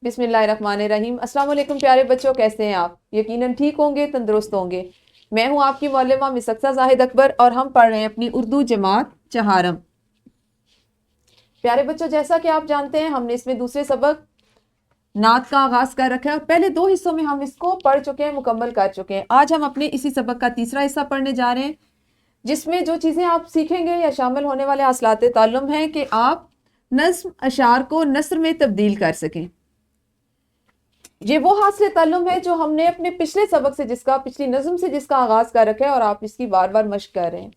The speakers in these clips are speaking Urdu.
بسم اللہ الرحمن الرحیم۔ السلام علیکم پیارے بچوں، کیسے ہیں آپ؟ یقیناً ٹھیک ہوں گے، تندرست ہوں گے۔ میں ہوں آپ کی معلمہ مس اقصیٰ زاہد اکبر اور ہم پڑھ رہے ہیں اپنی اردو جماعت چہارم۔ پیارے بچوں، جیسا کہ آپ جانتے ہیں ہم نے اس میں دوسرے سبق نعت کا آغاز کر رکھا ہے اور پہلے 2 حصوں میں ہم اس کو پڑھ چکے ہیں، مکمل کر چکے ہیں۔ آج ہم اپنے اسی سبق کا تیسرا حصہ پڑھنے جا رہے ہیں، جس میں جو چیزیں آپ سیکھیں گے یا شامل ہونے والے حاصلات تعلم ہیں کہ آپ نظم اشعار کو نثر میں تبدیل کر سکیں۔ یہ وہ حاصل تعلم ہے جو ہم نے اپنے پچھلے سبق سے پچھلی نظم سے جس کا آغاز کر رکھا ہے اور آپ اس کی بار بار مشق کر رہے ہیں۔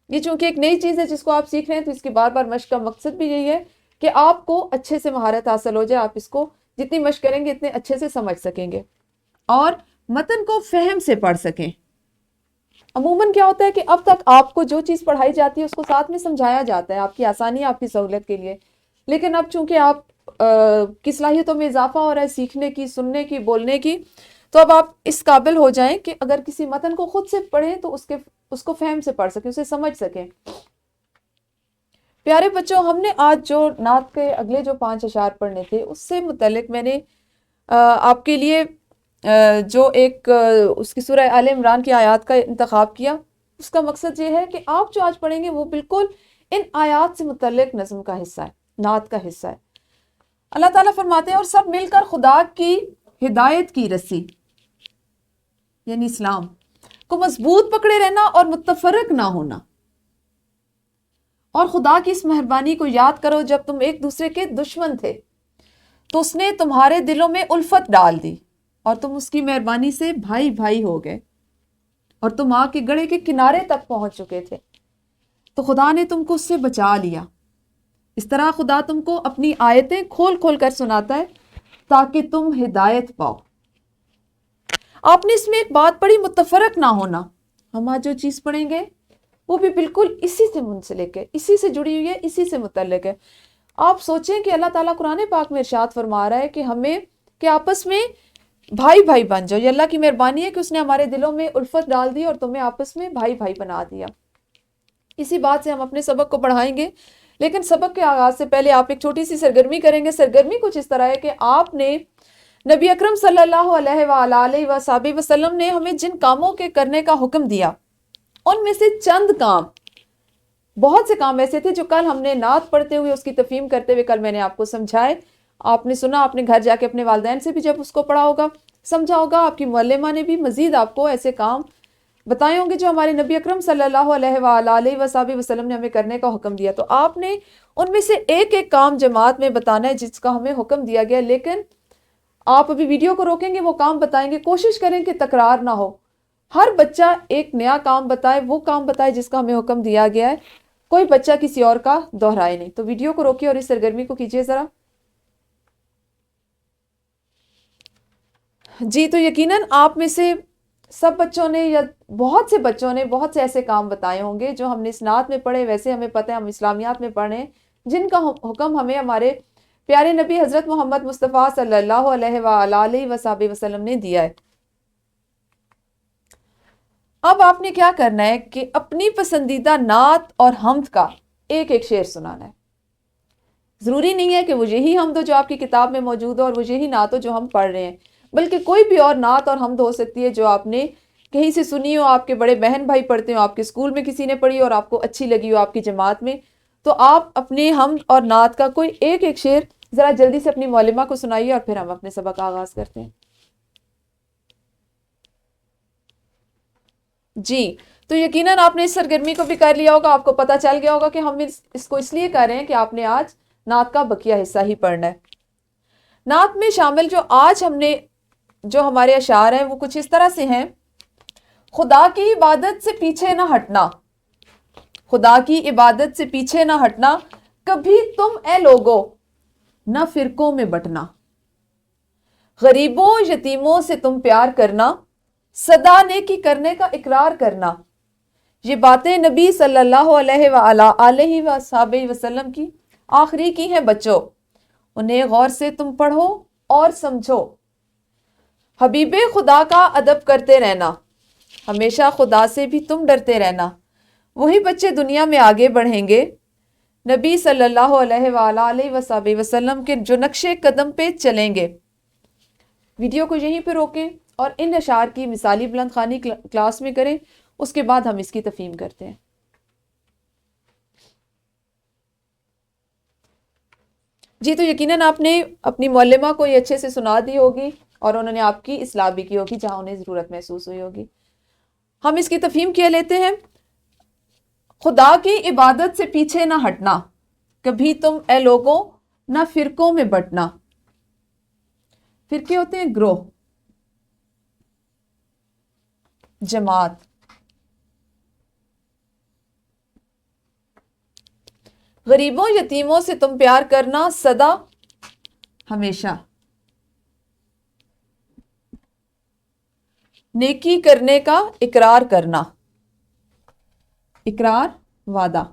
یہ چونکہ ایک نئی چیز ہے جس کو آپ سیکھ رہے ہیں تو اس کی بار بار مشق کا مقصد بھی یہی ہے کہ آپ کو اچھے سے مہارت حاصل ہو جائے، آپ اس کو جتنی مشق کریں گے اتنے اچھے سے سمجھ سکیں گے اور متن کو فہم سے پڑھ سکیں۔ عموماً کیا ہوتا ہے کہ اب تک آپ کو جو چیز پڑھائی جاتی ہے اس کو ساتھ میں سمجھایا جاتا ہے، آپ کی آسانی، آپ کی سہولت کے لیے، لیکن اب چونکہ آپ کی صلاحیتوں میں اضافہ ہو رہا ہے، سیکھنے کی، سننے کی، بولنے کی، تو اب آپ اس قابل ہو جائیں کہ اگر کسی متن کو خود سے پڑھیں تو اس کو فہم سے پڑھ سکیں، اسے سمجھ سکیں۔ پیارے بچوں، ہم نے آج جو نعت کے اگلے جو 5 اشعار پڑھنے تھے اس سے متعلق میں نے آپ کے لیے جو ایک اس کی سورہ آل عمران کی آیات کا انتخاب کیا۔ اس کا مقصد یہ ہے کہ آپ جو آج پڑھیں گے وہ بالکل ان آیات سے متعلق نظم کا حصہ ہے، نعت کا حصہ ہے۔ اللہ تعالیٰ فرماتے ہیں اور سب مل کر خدا کی ہدایت کی رسی یعنی اسلام کو مضبوط پکڑے رہنا اور متفرق نہ ہونا، اور خدا کی اس مہربانی کو یاد کرو جب تم ایک دوسرے کے دشمن تھے تو اس نے تمہارے دلوں میں الفت ڈال دی اور تم اس کی مہربانی سے بھائی بھائی ہو گئے اور تم آگ کے گڑھے کے کنارے تک پہنچ چکے تھے تو خدا نے تم کو اس سے بچا لیا۔ اس طرح خدا تم کو اپنی آیتیں کھول کھول کر سناتا ہے تاکہ تم ہدایت پاؤ۔ آپ نے اس میں ایک بات پڑھی، متفرق نہ ہونا۔ ہم آج جو چیز پڑھیں گے وہ بھی بالکل اسی سے منسلک ہے، اسی سے جڑی ہوئی ہے، اسی سے متعلق ہے۔ آپ سوچیں کہ اللہ تعالیٰ قرآن پاک میں ارشاد فرما رہا ہے کہ ہمیں کہ آپس میں بھائی بھائی بن جاؤ۔ یہ اللہ کی مہربانی ہے کہ اس نے ہمارے دلوں میں الفت ڈال دی اور تمہیں آپس میں بھائی بھائی بنا دیا۔ اسی بات سے ہم اپنے سبق کو بڑھائیں گے، لیکن سبق کے آغاز سے پہلے آپ ایک چھوٹی سی سرگرمی کریں گے۔ سرگرمی کچھ اس طرح ہے کہ آپ نے نبی اکرم صلی اللہ علیہ وآلہ وصحبہ وسلم نے ہمیں جن کاموں کے کرنے کا حکم دیا ان میں سے چند کام، بہت سے کام ایسے تھے جو کل ہم نے نعت پڑھتے ہوئے اس کی تفہیم کرتے ہوئے کل میں نے آپ کو سمجھائے، آپ نے سنا، آپ نے گھر جا کے اپنے والدین سے بھی جب اس کو پڑھا ہوگا سمجھا ہوگا، آپ کی معلمہ نے بھی مزید آپ کو ایسے کام بتائے ہوں گے جو ہمارے نبی اکرم صلی اللہ علیہ وآلہ وصحبہ وسلم نے ہمیں کرنے کا حکم دیا۔ تو آپ نے ان میں سے ایک ایک کام جماعت میں بتانا ہے جس کا ہمیں حکم دیا گیا، لیکن آپ ابھی ویڈیو کو روکیں گے، وہ کام بتائیں گے، کوشش کریں کہ تکرار نہ ہو، ہر بچہ ایک نیا کام بتائے، وہ کام بتائے جس کا ہمیں حکم دیا گیا ہے، کوئی بچہ کسی اور کا دہرائے نہیں۔ تو ویڈیو کو روکیے اور اس سرگرمی کو کیجیے ذرا۔ جی، تو یقیناً آپ میں سے سب بچوں نے یا بہت سے بچوں نے بہت سے ایسے کام بتائے ہوں گے جو ہم نے اس نعت میں پڑھے، ویسے ہمیں پتہ ہے ہم اسلامیات میں پڑھے ہیں، جن کا حکم ہمیں ہمارے پیارے نبی حضرت محمد مصطفیٰ صلی اللہ علیہ وآلہ وصحبہ وسلم نے دیا ہے۔ اب آپ نے کیا کرنا ہے کہ اپنی پسندیدہ نعت اور حمد کا ایک ایک شعر سنانا ہے۔ ضروری نہیں ہے کہ وہ یہی حمد ہو جو آپ کی کتاب میں موجود ہو اور وہ یہی نعت ہو جو ہم پڑھ رہے ہیں، بلکہ کوئی بھی اور نعت اور حمد ہو سکتی ہے جو آپ نے کہیں سے سنی ہو، آپ کے بڑے بہن بھائی پڑھتے ہو، آپ کے اسکول میں کسی نے پڑھی اور آپ کو اچھی لگی ہو آپ کی جماعت میں، تو آپ اپنے حمد اور نعت کا کوئی ایک ایک شعر ذرا جلدی سے اپنی معلمہ کو سنائیے اور پھر ہم اپنے سبق کا آغاز کرتے ہیں۔ جی، تو یقیناً آپ نے اس سرگرمی کو بھی کر لیا ہوگا، آپ کو پتہ چل گیا ہوگا کہ ہم اس کو اس لیے کر رہے ہیں کہ آپ نے آج نعت کا بقیہ حصہ ہی پڑھنا ہے۔ نعت میں شامل جو آج ہم نے جو ہمارے اشعار ہیں وہ کچھ اس طرح سے ہیں۔ خدا کی عبادت سے پیچھے نہ ہٹنا، خدا کی عبادت سے پیچھے نہ ہٹنا، کبھی تم اے لوگو نہ فرقوں میں بٹنا، غریبوں یتیموں سے تم پیار کرنا، سدا نیکی کرنے کا اقرار کرنا۔ یہ باتیں نبی صلی اللہ علیہ وآلہ وصحبہ وسلم کی آخری کی ہیں بچوں، انہیں غور سے تم پڑھو اور سمجھو۔ حبیب خدا کا ادب کرتے رہنا، ہمیشہ خدا سے بھی تم ڈرتے رہنا، وہی بچے دنیا میں آگے بڑھیں گے نبی صلی اللہ علیہ وآلہ وسلم کے جو نقش قدم پہ چلیں گے۔ ویڈیو کو یہیں پہ روکیں اور ان اشعار کی مثالی بلند خوانی کلاس میں کریں، اس کے بعد ہم اس کی تفہیم کرتے ہیں۔ جی تو یقیناً آپ نے اپنی معلمہ کو یہ اچھے سے سنا دی ہوگی اور انہوں نے آپ کی اصلاح بھی کی ہوگی جہاں انہیں ضرورت محسوس ہوئی ہوگی۔ ہم اس کی تفہیم کیا لیتے ہیں۔ خدا کی عبادت سے پیچھے نہ ہٹنا، کبھی تم اے لوگوں نہ فرقوں میں بٹنا۔ فرقے ہوتے ہیں گروہ، جماعت۔ غریبوں یتیموں سے تم پیار کرنا سدا ہمیشہ، نیکی کرنے کا اقرار کرنا، اقرار وعدہ۔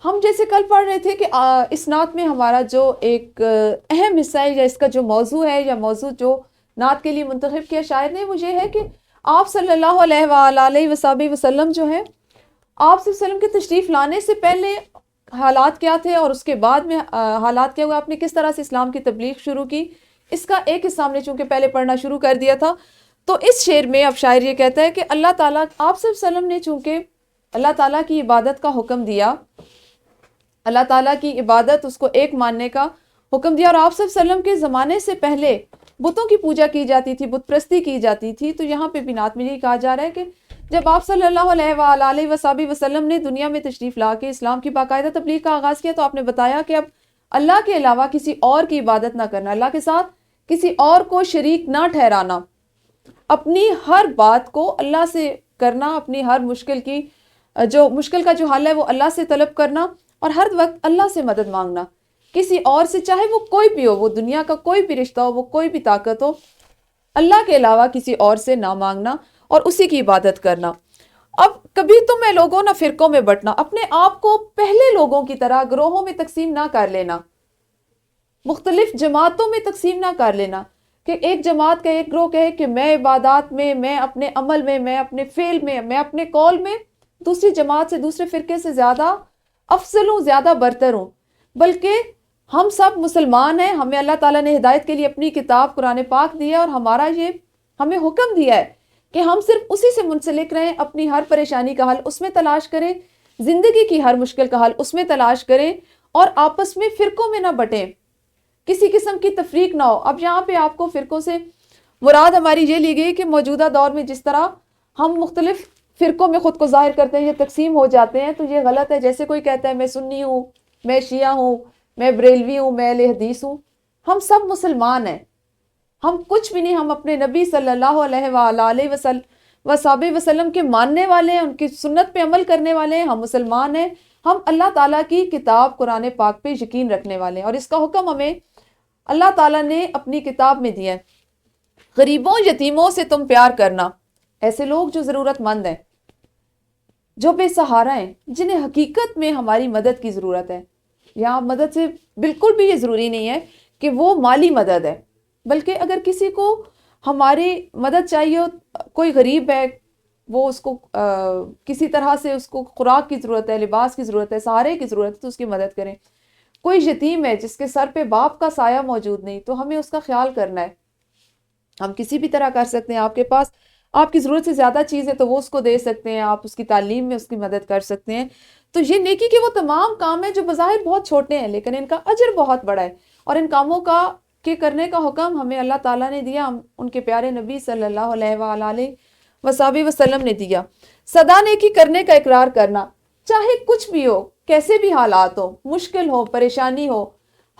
ہم جیسے کل پڑھ رہے تھے کہ اس نعت میں ہمارا جو ایک اہم حصہ ہے یا اس کا جو موضوع ہے یا موضوع جو نعت کے لیے منتخب کیا شاعر نے، وہ یہ ہے کہ آپ صلی اللہ علیہ وآلہ وسلم جو ہے، آپ صلی اللہ علیہ وسلم کے تشریف لانے سے پہلے حالات کیا تھے اور اس کے بعد میں حالات کیا ہوئے، آپ نے کس طرح سے اسلام کی تبلیغ شروع کی، اس کا ایک حصہ ہم نے چونکہ پہلے پڑھنا شروع کر دیا تھا۔ تو اس شعر میں اب شاعر یہ کہتا ہے کہ اللہ تعالیٰ، آپ صلی اللہ علیہ وسلم نے چونکہ اللہ تعالیٰ کی عبادت کا حکم دیا، اللہ تعالیٰ کی عبادت اس کو ایک ماننے کا حکم دیا، اور آپ صلی اللہ علیہ وسلم کے زمانے سے پہلے بتوں کی پوجا کی جاتی تھی، بت پرستی کی جاتی تھی۔ تو یہاں پہ بھی نعت میں یہ کہا جا رہا ہے کہ جب آپ صلی اللہ علیہ وآلہ وسلم نے دنیا میں تشریف لا کے اسلام کی باقاعدہ تبلیغ کا آغاز کیا، تو آپ نے بتایا کہ اب اللہ کے علاوہ کسی اور کی عبادت نہ کرنا، اللہ کے ساتھ کسی اور کو شریک نہ ٹھہرانا، اپنی ہر بات کو اللہ سے کرنا، اپنی ہر مشکل کا جو حل ہے وہ اللہ سے طلب کرنا، اور ہر وقت اللہ سے مدد مانگنا، کسی اور سے، چاہے وہ کوئی بھی ہو، وہ دنیا کا کوئی بھی رشتہ ہو، وہ کوئی بھی طاقت ہو، اللہ کے علاوہ کسی اور سے نہ مانگنا اور اسی کی عبادت کرنا۔ اب کبھی تم اے لوگوں نہ فرقوں میں بٹنا، اپنے آپ کو پہلے لوگوں کی طرح گروہوں میں تقسیم نہ کر لینا، مختلف جماعتوں میں تقسیم نہ کر لینا، کہ ایک جماعت کا ایک گروہ کہے کہ میں عبادات میں، میں اپنے عمل میں اپنے فعل میں اپنے قول میں دوسری جماعت سے، دوسرے فرقے سے زیادہ افضل ہوں، زیادہ برتر ہوں، بلکہ ہم سب مسلمان ہیں، ہمیں اللہ تعالیٰ نے ہدایت کے لیے اپنی کتاب قرآن پاک دی ہے، اور ہمارا یہ ہمیں حکم دیا ہے کہ ہم صرف اسی سے منسلک رہیں، اپنی ہر پریشانی کا حل اس میں تلاش کریں، زندگی کی ہر مشکل کا حل اس میں تلاش کریں، اور آپس میں فرقوں میں نہ بٹیں، کسی قسم کی تفریق نہ ہو۔ اب یہاں پہ آپ کو فرقوں سے مراد ہماری یہ لی گئی کہ موجودہ دور میں جس طرح ہم مختلف فرقوں میں خود کو ظاہر کرتے ہیں، یہ تقسیم ہو جاتے ہیں، تو یہ غلط ہے۔ جیسے کوئی کہتا ہے میں سنی ہوں، میں شیعہ ہوں، میں بریلوی ہوں، میں اہل حدیث ہوں، ہم سب مسلمان ہیں، ہم کچھ بھی نہیں، ہم اپنے نبی صلی اللہ علیہ وآلہ وسلم کے ماننے والے ہیں، ان کی سنت پہ عمل کرنے والے ہیں، ہم مسلمان ہیں، ہم اللہ تعالیٰ کی کتاب قرآن پاک پہ یقین رکھنے والے ہیں، اور اس کا حکم ہمیں اللہ تعالیٰ نے اپنی کتاب میں دیا ہے۔ غریبوں یتیموں سے تم پیار کرنا، ایسے لوگ جو ضرورت مند ہیں، جو بے سہارا ہیں، جنہیں حقیقت میں ہماری مدد کی ضرورت ہے۔ یہاں مدد سے بالکل بھی یہ ضروری نہیں ہے کہ وہ مالی مدد ہے، بلکہ اگر کسی کو ہماری مدد چاہیے ہو، کوئی غریب ہے، وہ اس کو کسی طرح سے اس کو خوراک کی ضرورت ہے، لباس کی ضرورت ہے، سہارے کی ضرورت ہے، تو اس کی مدد کریں۔ کوئی یتیم ہے جس کے سر پہ باپ کا سایہ موجود نہیں، تو ہمیں اس کا خیال کرنا ہے، ہم کسی بھی طرح کر سکتے ہیں۔ آپ کے پاس آپ کی ضرورت سے زیادہ چیز ہے تو وہ اس کو دے سکتے ہیں، آپ اس کی تعلیم میں اس کی مدد کر سکتے ہیں۔ تو یہ نیکی کے وہ تمام کام ہیں جو بظاہر بہت چھوٹے ہیں، لیکن ان کا اجر بہت بڑا ہے، اور ان کاموں کے کرنے کا حکم ہمیں اللہ تعالیٰ نے دیا، ان کے پیارے نبی صلی اللہ علیہ وآلہ وسلم نے دیا۔ سدا نیکی کرنے کا اقرار کرنا، چاہے کچھ بھی ہو، کیسے بھی حالات ہو، مشکل ہو، پریشانی ہو،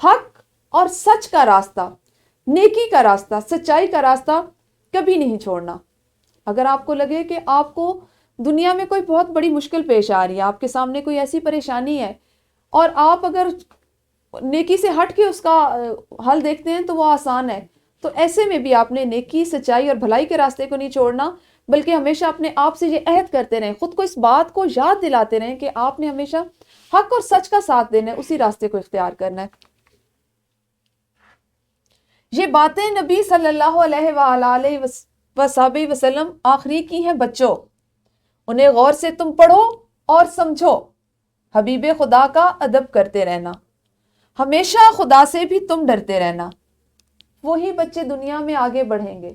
حق اور سچ کا راستہ، نیکی کا راستہ، سچائی کا راستہ کبھی نہیں چھوڑنا۔ اگر آپ کو لگے کہ آپ کو دنیا میں کوئی بہت بڑی مشکل پیش آ رہی ہے، آپ کے سامنے کوئی ایسی پریشانی ہے، اور آپ اگر نیکی سے ہٹ کے اس کا حل دیکھتے ہیں تو وہ آسان ہے، تو ایسے میں بھی آپ نے نیکی، سچائی اور بھلائی کے راستے کو نہیں چھوڑنا، بلکہ ہمیشہ اپنے آپ سے یہ عہد کرتے رہیں، خود کو اس بات کو یاد دلاتے رہیں کہ آپ نے ہمیشہ حق اور سچ کا ساتھ دینا ہے، اسی راستے کو اختیار کرنا ہے۔ یہ باتیں نبی صلی اللہ علیہ وآلہ وسلم آخری کی ہیں بچوں، انہیں غور سے تم پڑھو اور سمجھو حبیب خدا کا ادب کرتے رہنا، ہمیشہ خدا سے بھی تم ڈرتے رہنا، وہی بچے دنیا میں آگے بڑھیں گے،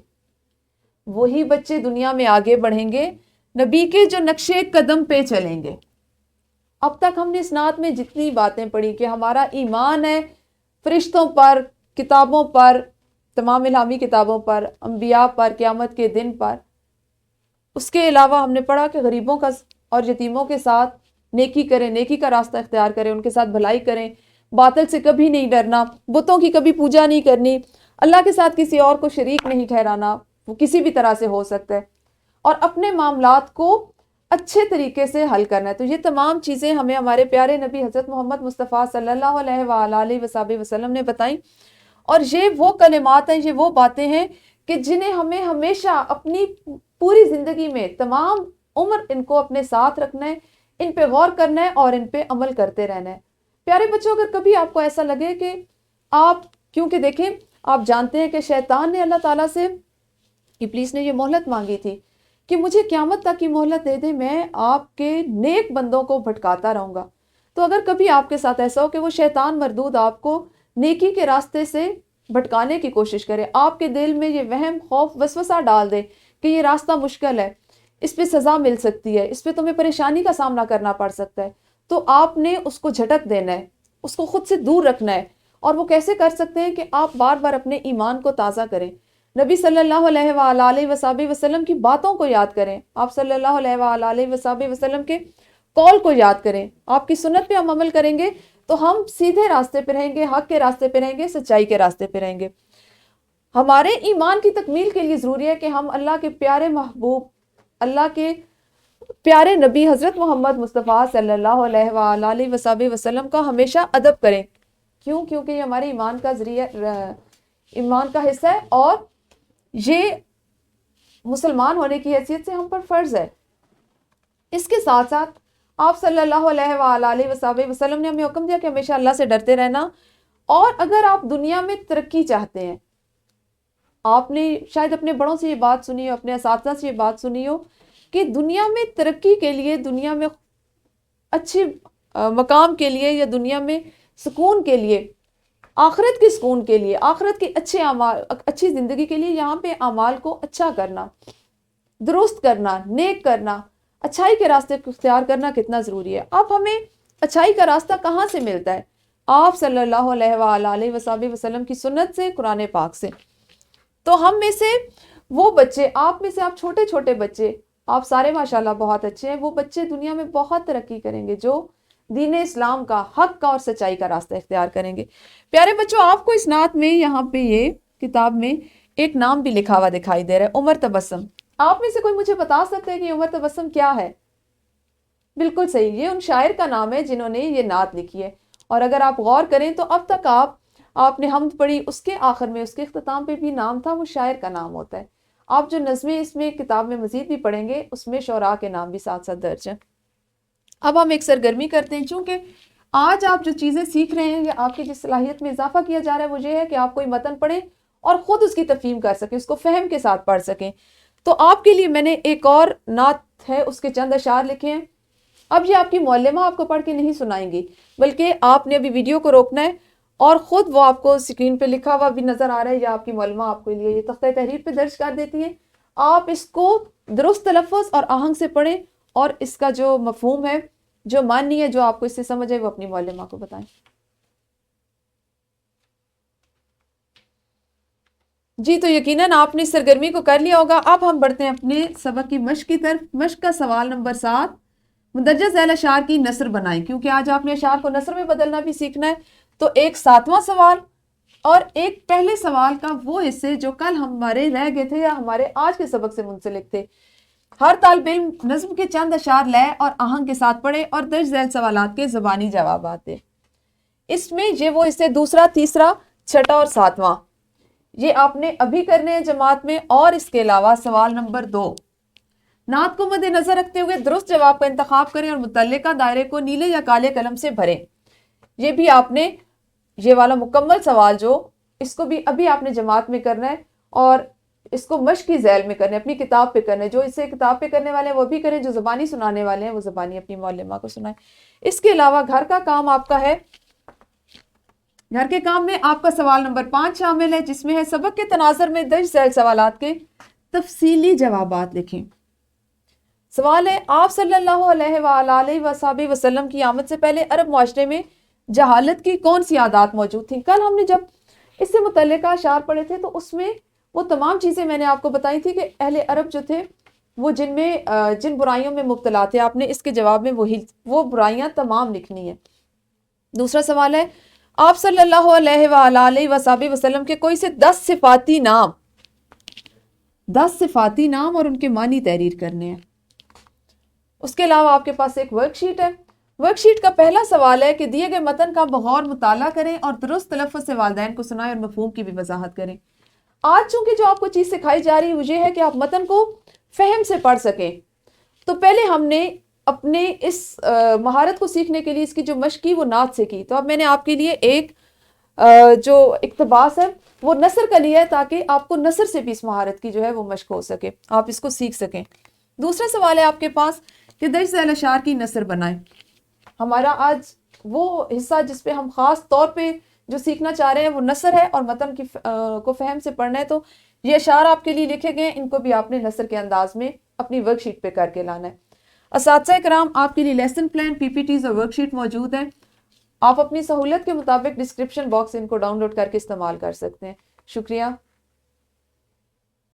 وہی بچے دنیا میں آگے بڑھیں گے، نبی کے جو نقشے قدم پہ چلیں گے۔ اب تک ہم نے اس نعت میں جتنی باتیں پڑھی کہ ہمارا ایمان ہے فرشتوں پر، کتابوں پر، تمام الہامی کتابوں پر، انبیاء پر، قیامت کے دن پر، اس کے علاوہ ہم نے پڑھا کہ غریبوں کا اور یتیموں کے ساتھ نیکی کریں، نیکی کا راستہ اختیار کریں، ان کے ساتھ بھلائی کریں، باطل سے کبھی نہیں ڈرنا، بتوں کی کبھی پوجا نہیں کرنی، اللہ کے ساتھ کسی اور کو شریک نہیں ٹھہرانا، وہ کسی بھی طرح سے ہو سکتا ہے، اور اپنے معاملات کو اچھے طریقے سے حل کرنا ہے۔ تو یہ تمام چیزیں ہمیں ہمارے پیارے نبی حضرت محمد مصطفیٰ صلی اللہ علیہ وآلہ وسلم نے بتائیں، اور یہ وہ کلمات ہیں، یہ وہ باتیں ہیں کہ جنہیں ہمیں ہمیشہ اپنی پوری زندگی میں تمام عمر ان کو اپنے ساتھ رکھنا ہے، ان پہ غور کرنا ہے اور ان پہ عمل کرتے رہنا ہے۔ پیارے بچوں، اگر کبھی آپ کو ایسا لگے کہ آپ، کیونکہ دیکھیں آپ جانتے ہیں کہ شیطان نے اللہ تعالیٰ سے، ابلیس نے یہ مہلت مانگی تھی کہ مجھے قیامت تک کی مہلت دے دے، میں آپ کے نیک بندوں کو بھٹکاتا رہوں گا۔ تو اگر کبھی آپ کے ساتھ ایسا ہو کہ وہ شیطان مردود آپ کو نیکی کے راستے سے بھٹکانے کی کوشش کرے، آپ کے دل میں یہ وہم، خوف، وسوسہ ڈال دے کہ یہ راستہ مشکل ہے، اس پہ سزا مل سکتی ہے، اس پہ تمہیں پریشانی کا سامنا کرنا پڑ سکتا ہے، تو آپ نے اس کو جھٹک دینا ہے، اس کو خود سے دور رکھنا ہے۔ اور وہ کیسے کر سکتے ہیں کہ آپ بار بار اپنے ایمان کو تازہ کریں، نبی صلی اللہ علیہ وآلہ وسلم کی باتوں کو یاد کریں، آپ صلی اللہ علیہ وآلہ وسلم کے قول کو یاد کریں، آپ کی سنت پہ ہم عمل کریں گے تو ہم سیدھے راستے پہ رہیں گے، حق کے راستے پہ رہیں گے، سچائی کے راستے پہ رہیں گے۔ ہمارے ایمان کی تکمیل کے لیے ضروری ہے کہ ہم اللہ کے پیارے محبوب، اللہ کے پیارے نبی حضرت محمد مصطفیٰ صلی اللہ علیہ وآلہ وسلم کا ہمیشہ ادب کریں۔ کیوں؟ کیونکہ یہ ہمارے ایمان کا ذریعہ، ایمان کا حصہ ہے، اور یہ مسلمان ہونے کی حیثیت سے ہم پر فرض ہے۔ اس کے ساتھ ساتھ آپ صلی اللہ علیہ وآلہ وسلم نے ہمیں حکم دیا کہ ہمیشہ اللہ سے ڈرتے رہنا، اور اگر آپ دنیا میں ترقی چاہتے ہیں، آپ نے شاید اپنے بڑوں سے یہ بات سنی ہو، اپنے اساتذہ سے یہ بات سنی ہو کہ دنیا میں ترقی کے لیے، دنیا میں اچھے مقام کے لیے، یا دنیا میں سکون کے لیے، آخرت کے سکون کے لیے، آخرت کے اچھے اعمال، اچھی زندگی کے لیے، یہاں پہ اعمال کو اچھا کرنا، درست کرنا، نیک کرنا، اچھائی کے راستے کو اختیار کرنا کتنا ضروری ہے۔ اب ہمیں اچھائی کا راستہ کہاں سے ملتا ہے؟ آپ صلی اللہ علیہ وآلہ وسلم کی سنت سے، قرآن پاک سے۔ تو ہم میں سے وہ بچے، آپ میں سے آپ چھوٹے چھوٹے بچے، آپ سارے ماشاءاللہ بہت اچھے ہیں، وہ بچے دنیا میں بہت ترقی کریں گے جو دین اسلام کا، حق کا اور سچائی کا راستہ اختیار کریں گے۔ پیارے بچوں، آپ کو اس نعت میں، یہاں پہ یہ کتاب میں ایک نام بھی لکھا ہوا دکھائی دے رہا ہے، عمر تبسم۔ آپ میں سے کوئی مجھے بتا سکتے ہیں کہ عمر تبسم کیا ہے؟ بالکل صحیح، یہ ان شاعر کا نام ہے جنہوں نے یہ نعت لکھی ہے۔ اور اگر آپ غور کریں تو اب تک آپ نے حمد پڑھی، اس کے آخر میں، اس کے اختتام پہ بھی نام تھا، وہ شاعر کا نام ہوتا ہے۔ آپ جو نظمیں اس میں کتاب میں مزید بھی پڑھیں گے، اس میں شعراء کے نام بھی ساتھ ساتھ درج ہیں۔ اب ہم ایک سرگرمی کرتے ہیں، چونکہ آج آپ جو چیزیں سیکھ رہے ہیں، یا آپ کی جس صلاحیت میں اضافہ کیا جا رہا ہے وہ یہ ہے کہ آپ کوئی متن پڑھیں اور خود اس کی تفہیم کر سکیں، اس کو فہم کے ساتھ پڑھ سکیں۔ تو آپ کے لیے میں نے ایک اور نعت ہے، اس کے چند اشعار لکھے ہیں۔ اب یہ آپ کی معلمہ آپ کو پڑھ کے نہیں سنائیں گی، بلکہ آپ نے ابھی ویڈیو کو روکنا ہے، اور خود وہ آپ کو اسکرین پہ لکھا ہوا بھی نظر آ رہا ہے، یا آپ کی معلمہ آپ کے لیے یہ تختہ تحریر پہ درج کر دیتی ہے۔ آپ اس کو درست تلفظ اور آہنگ سے پڑھیں، اور اس کا جو مفہوم ہے، جو معنی ہے، جو آپ کو اس سے سمجھ ہے، وہ اپنی معلمہ کو بتائیں۔ جی، تو یقیناً آپ نے سرگرمی کو کر لیا ہوگا۔ اب ہم بڑھتے ہیں اپنے سبق کی مشق کی طرف۔ مشق کا سوال نمبر 7، مندرجہ ذیل اشعار کی نثر بنائیں۔ کیونکہ آج آپ نے اشعار کو نثر میں بدلنا بھی سیکھنا ہے، تو ایک 7واں سوال اور ایک پہلے سوال کا وہ حصے جو کل ہمارے رہ گئے تھے، یا ہمارے آج کے سبق سے منسلک تھے۔ ہر طالب علم نظم کے چند اشعار لے اور آہنگ کے ساتھ پڑھے، اور درج ذیل سوالات کے زبانی جوابات دے۔ اس میں یہ وہ حصے دوسرا، تیسرا، چھٹا اور 7واں، یہ آپ نے ابھی کرنے ہیں جماعت میں۔ اور اس کے علاوہ سوال نمبر 2، نعت کو مد نظر رکھتے ہوئے درست جواب کا انتخاب کریں اور متعلقہ دائرے کو نیلے یا کالے قلم سے بھریں۔ یہ بھی آپ نے، یہ والا مکمل سوال جو، اس کو بھی ابھی آپ نے جماعت میں کرنا ہے، اور اس کو مشق کی ذیل میں کرنے، اپنی کتاب پہ کرنے، جو اسے کتاب پہ کرنے والے ہیں وہ بھی کریں، جو زبانی سنانے والے ہیں وہ زبانی اپنی معلمہ کو سنائیں۔ اس کے علاوہ گھر کا کام آپ کا ہے، گھر کے کام میں آپ کا سوال نمبر 5 شامل ہے، جس میں ہے سبق کے تناظر میں درج ذیل سوالات کے تفصیلی جوابات لکھیں۔ سوال ہے، آپ صلی اللہ علیہ وآلہ وصحبہ وسلم کی آمد سے پہلے عرب معاشرے میں جہالت کی کون سی عادات موجود تھیں؟ کل ہم نے جب اس سے متعلقہ اشعار پڑھے تھے تو اس میں وہ تمام چیزیں میں نے آپ کو بتائی تھی کہ اہل عرب جو تھے وہ جن برائیوں میں مبتلا تھے، آپ نے اس کے جواب میں وہ برائیاں تمام لکھنی ہیں۔ دوسرا سوال ہے، آپ صلی اللہ علیہ وآلہ وصحبہ وسلم کے کوئی سے 10 صفاتی نام اور ان کے معنی تحریر کرنے ہیں۔ اس کے علاوہ آپ کے پاس ایک ورک شیٹ ہے۔ ورک شیٹ کا پہلا سوال ہے کہ دیے گئے متن کا بغور مطالعہ کریں اور درست تلفظ سے والدین کو سنائیں اور مفہوم کی بھی وضاحت کریں۔ آج چونکہ جو آپ کو چیز سکھائی جا رہی ہے وہ یہ ہے کہ آپ متن کو فہم سے پڑھ سکیں، تو پہلے ہم نے اپنے اس مہارت کو سیکھنے کے لیے اس کی جو مشق کی وہ نعت سے کی، تو اب میں نے آپ کے لیے ایک جو اقتباس ہے وہ نثر کا لیا ہے تاکہ آپ کو نثر سے بھی اس مہارت کی جو ہے وہ مشق ہو سکے، آپ اس کو سیکھ سکیں۔ دوسرا سوال ہے آپ کے پاس کہ درج ذیل اشعار کی نثر بنائیں۔ ہمارا آج وہ حصہ جس پہ ہم خاص طور پہ جو سیکھنا چاہ رہے ہیں وہ نثر ہے اور متن کو فہم سے پڑھنا ہے، تو یہ اشعار آپ کے لیے لکھے گئے، ان کو بھی آپ نے نثر کے انداز میں اپنی ورک شیٹ پہ کر کے لانا ہے۔ اساتذہ کرام، آپ کے لیے لیسن پلان، پی پی ٹیز اور ورک شیٹ موجود ہیں، آپ اپنی سہولت کے مطابق ڈسکرپشن باکس ان کو ڈاؤن لوڈ کر کے استعمال کر سکتے ہیں۔ شکریہ۔